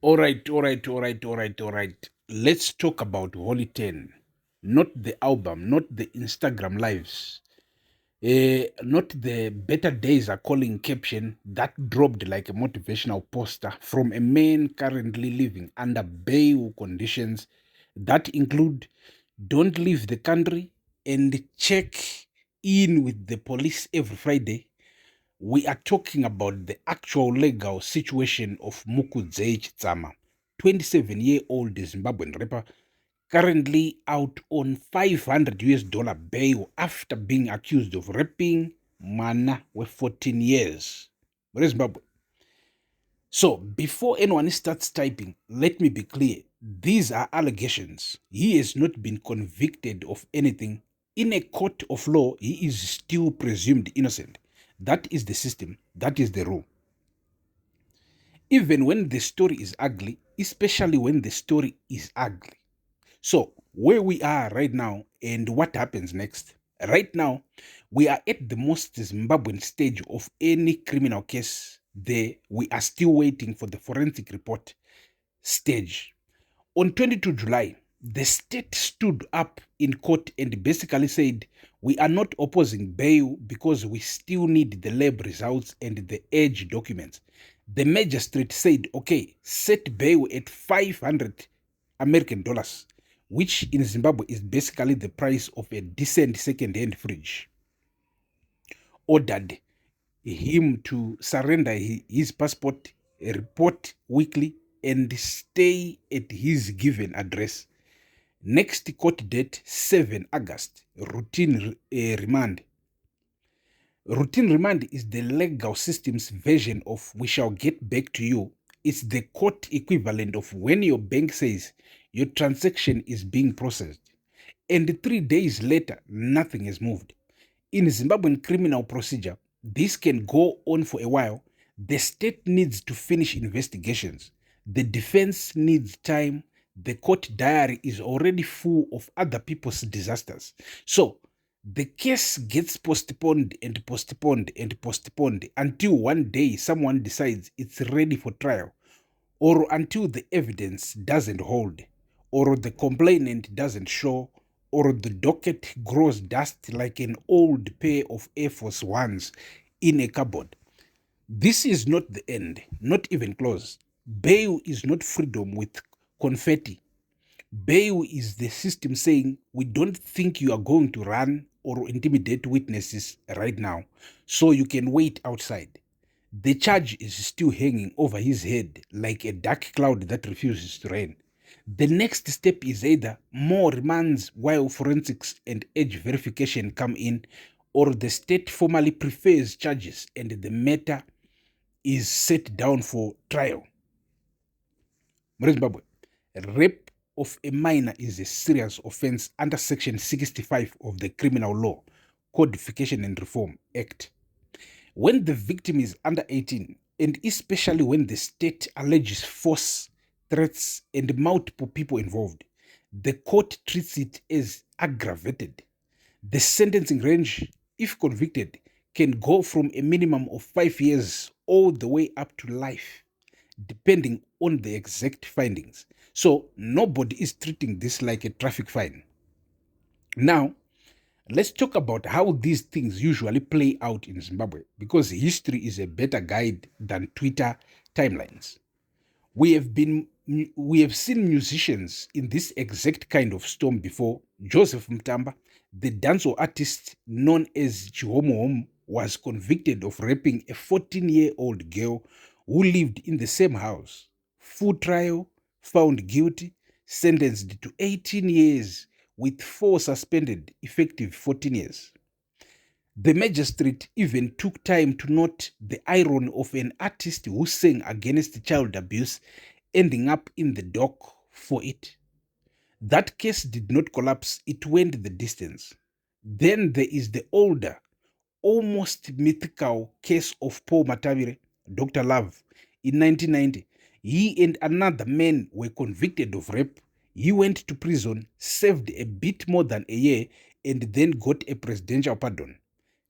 All right. Let's talk about Holy 10. Not the album, not the Instagram lives, not the better days are calling caption that dropped like a motivational poster from a man currently living under bail conditions that include don't leave the country and check in with the police every Friday. We are talking about the actual legal situation of Mukudze Chitsama, 27-year-old Zimbabwean rapper, currently out on 500 US dollar bail after being accused of raping Mana with 14 years. Zimbabwe. So, before anyone starts typing, let me be clear. These are allegations. He has not been convicted of anything. In a court of law, he is still presumed innocent. That is the system. That is the rule. Even when the story is ugly, especially when the story is ugly. So, where we are right now and what happens next. Right now, we are at the most Zimbabwean stage of any criminal case. There, we are still waiting for the forensic report stage. On 22 July, the state stood up in court and basically said, we are not opposing bail because we still need the lab results and the age documents. The magistrate said, okay, set bail at 500 American dollars, which in Zimbabwe is basically the price of a decent second-hand fridge. Ordered him to surrender his passport, report weekly, and stay at his given address. Next court date, 7 August, routine remand. Routine remand is the legal system's version of we shall get back to you. It's the court equivalent of when your bank says your transaction is being processed and 3 days later, nothing has moved. In Zimbabwean criminal procedure, this can go on for a while. The state needs to finish investigations. The defense needs time. The court diary is already full of other people's disasters. So the case gets postponed and postponed and postponed until one day someone decides it's ready for trial, or until the evidence doesn't hold, or the complainant doesn't show, or the docket grows dust like an old pair of Air Force Ones in a cupboard. This is not the end, not even close. Bail is not freedom with confetti. Bail is the system saying, we don't think you are going to run or intimidate witnesses right now, so you can wait outside. The charge is still hanging over his head like a dark cloud that refuses to rain. The next step is either more remands while forensics and age verification come in, or the state formally prefers charges and the matter is set down for trial. Zimbabwe, rape of a minor is a serious offense under Section 65 of the Criminal Law Codification and Reform Act. When the victim is under 18, and especially when the state alleges force, threats, and multiple people involved, the court treats it as aggravated. The sentencing range, if convicted, can go from a minimum of 5 years all the way up to life, depending on the exact findings. So nobody is treating this like a traffic fine. Now, let's talk about how these things usually play out in Zimbabwe, because history is a better guide than Twitter timelines. We have seen musicians in this exact kind of storm before. Joseph Mtamba, the dancehall artist known as Chihomohom, was convicted of raping a 14-year-old girl who lived in the same house. Full trial, found guilty, sentenced to 18 years with 4 suspended, effective 14 years. The magistrate even took time to note the irony of an artist who sang against child abuse ending up in the dock for it. That case did not collapse, it went the distance. Then there is the older, almost mythical case of Paul Matavire, Dr. Love, in 1990. He and another man were convicted of rape. He went to prison, served a bit more than a year, and then got a presidential pardon.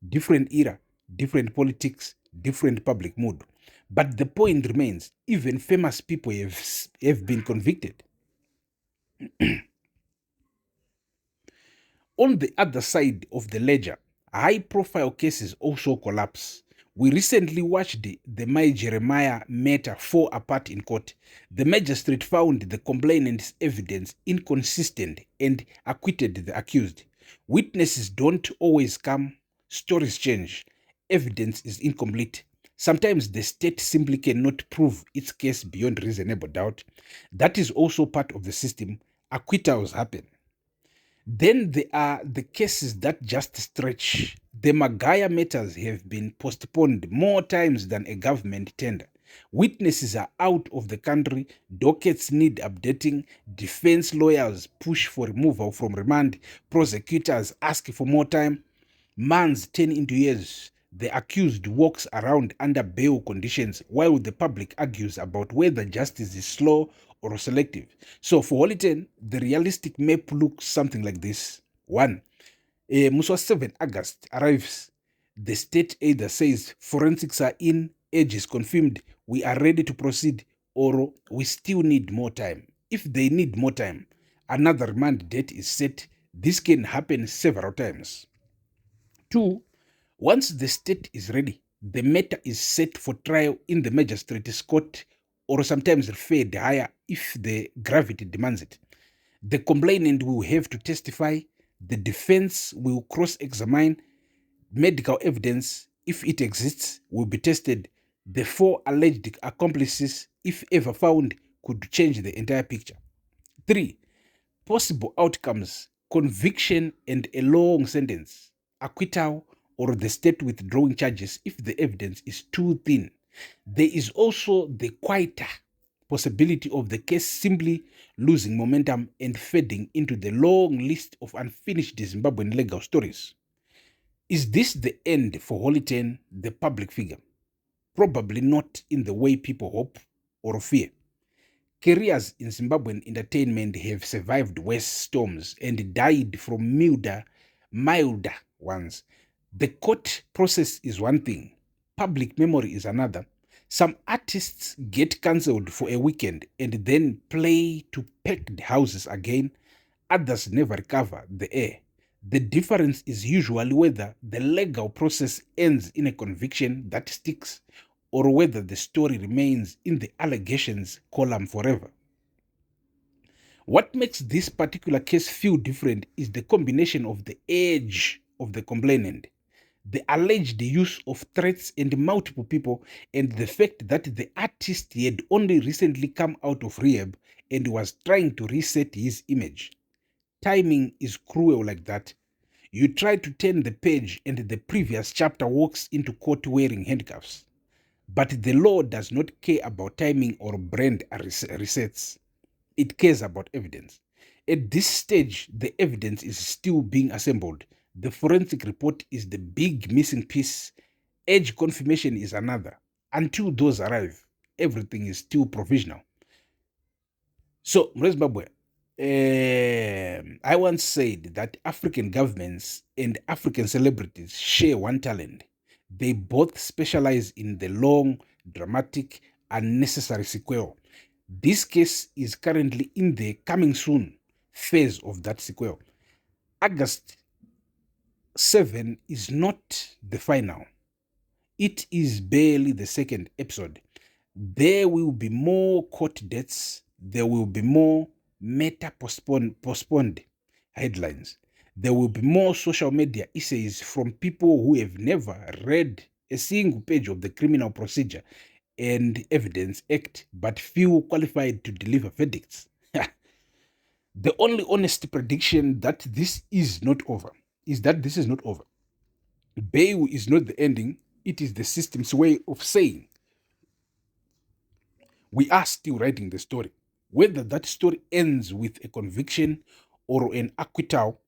Different era, different politics, different public mood. But the point remains, even famous people have been convicted. On the other side of the ledger, high-profile cases also collapse. We recently watched the Mai Jeremiah matter fall apart in court. The magistrate found the complainant's evidence inconsistent and acquitted the accused. Witnesses don't always come, stories change, evidence is incomplete. Sometimes the state simply cannot prove its case beyond reasonable doubt. That is also part of the system. Acquittals happen. Then there are the cases that just stretch. The Magaya matters have been postponed more times than a government tender. Witnesses are out of the country, dockets need updating, defense lawyers push for removal from remand, prosecutors ask for more time. Months turn into years. The accused walks around under bail conditions while the public argues about whether justice is slow or selective. So for Holiten, the realistic map looks something like this. 1. Muswa 7 August arrives. The state either says forensics are in, age is confirmed, we are ready to proceed, or we still need more time. If they need more time, another remand date is set. This can happen several times. 2. Once the state is ready, the matter is set for trial in the magistrate's court or sometimes referred higher if the gravity demands it. The complainant will have to testify, the defense will cross-examine, medical evidence, if it exists, will be tested. The 4 alleged accomplices, if ever found, could change the entire picture. 3. Possible outcomes: conviction and a long sentence, acquittal, or the state withdrawing charges if the evidence is too thin. There is also the quieter possibility of the case simply losing momentum and fading into the long list of unfinished Zimbabwean legal stories. Is this the end for Holiten, the public figure? Probably not in the way people hope or fear. Careers in Zimbabwean entertainment have survived worse storms and died from milder ones. The court process is one thing, public memory is another. Some artists get cancelled for a weekend and then play to packed houses again. Others never recover the air. The difference is usually whether the legal process ends in a conviction that sticks or whether the story remains in the allegations column forever. What makes this particular case feel different is the combination of the age of the complainant, the alleged use of threats and multiple people, and the fact that the artist had only recently come out of rehab and was trying to reset his image. Timing is cruel like that. You try to turn the page and the previous chapter walks into court wearing handcuffs. But the law does not care about timing or brand resets. It cares about evidence. At this stage, the evidence is still being assembled. The forensic report is the big missing piece. Age confirmation is another. Until those arrive, everything is still provisional. So, Zimbabwe, I once said that African governments and African celebrities share one talent. They both specialize in the long, dramatic, unnecessary sequel. This case is currently in the coming soon phase of that sequel. August 7 is not the final. It is barely the second episode. There will be more court dates. There will be more meta postponed headlines. There will be more social media essays from people who have never read a single page of the Criminal Procedure and Evidence Act but feel qualified to deliver verdicts. The only honest prediction that this is not over is that this is not over. Bail is not the ending, it is the system's way of saying we are still writing the story. Whether that story ends with a conviction or an acquittal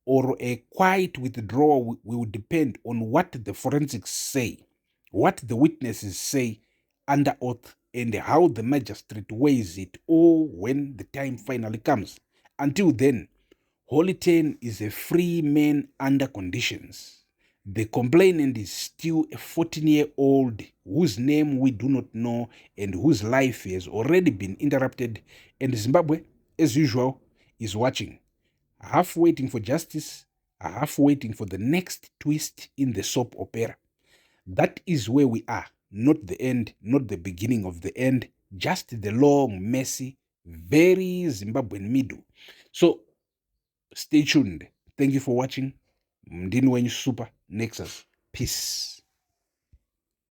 or a quiet withdrawal will depend on what the forensics say, what the witnesses say under oath, and how the magistrate weighs it all when the time finally comes. Until then, Holiten is a free man under conditions. The complainant is still a 14-year-old whose name we do not know and whose life has already been interrupted, and Zimbabwe, as usual, is watching, half waiting for justice, half waiting for the next twist in the soap opera. That is where we are, not the end, not the beginning of the end, just the long, messy, very Zimbabwean middle. So stay tuned. Thank you for watching. Mdini wenyu Super Nexus. Peace.